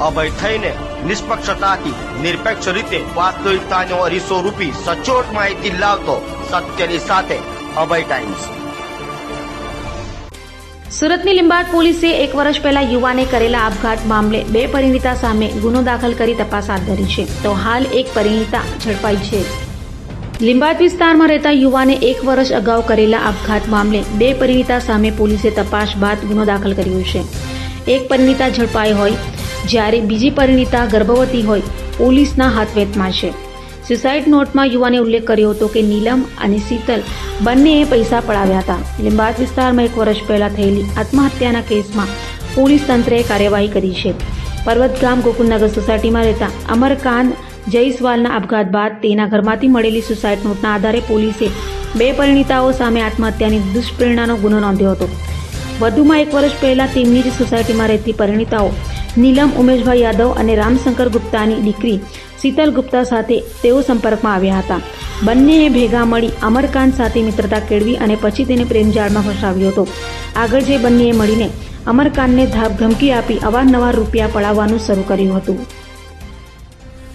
અભય થઈને નિષ્પક્ષતાથી નિરપેક્ષ રીતે વાસ્તવિકતાનો અરીસો રૂપી સચોટ માહિતી લાવતો સત્યની સાથે અભય ટાઈમ્સ। સુરતની લીંબાડ પોલીસે 1 વર્ષ પહેલા યુવાને કરેલા આપઘાત મામલે 2 પરિણીતા સામે ગુનો દાખલ કરી તપાસ હાથ ધરી છે, તો હાલ એક પરિણીતા ઝડપાઈ છે। લીંબાડ વિસ્તારમાં રહેતા યુવાને 1 વર્ષ અગાઉ કરેલા આપઘાત મામલે 2 પરિણીતા સામે પોલીસે તપાસ બાદ ગુનો દાખલ કર્યો છે। એક પરિણીતા ઝડપાઈ હોય જ્યારે બીજી પરિણીતા ગર્ભવતી હોય પોલીસના હાથવેતમાં છે। સુસાઇડ નોટમાં યુવાને ઉલ્લેખ કર્યો હતો કે નીલમ અને શીતલ બંનેએ પૈસા પડાવ્યા હતા। લીંબાડ વિસ્તારમાં 1 વર્ષ પહેલા થયેલી આત્મહત્યાના કેસમાં પોલીસ તંત્રએ કાર્યવાહી કરી છે। પર્વત ગામ ગોકુલનગર સોસાયટીમાં રહેતા અમરકાંત જયસ્વાલના આપઘાત બાદ તેના ઘરમાંથી મળેલી સુસાઇડ નોટના આધારે પોલીસે 2 પરિણીતાઓ સામે આત્મહત્યાની દુષ્પ્રેરણાનો ગુનો નોંધ્યો હતો। વધુમાં 1 વર્ષ પહેલા તેમની જ સોસાયટીમાં રહેતી પરિણીતાઓ નીલમ ઉમેશભાઈ યાદવ અને રામશંકર ગુપ્તાની દીકરી શીતલ ગુપ્તા સાથે તેઓ સંપર્કમાં આવ્યા હતા। બંનેએ ભેગા મળી અમરકાંત સાથે મિત્રતા કેળવી અને પછી તેને પ્રેમજાળમાં ફસાવ્યો હતો। આગળ જે બંનેએ મળીને અમરકાંતને ધમકી આપી અવારનવાર રૂપિયા પડાવવાનું શરૂ કર્યું હતું।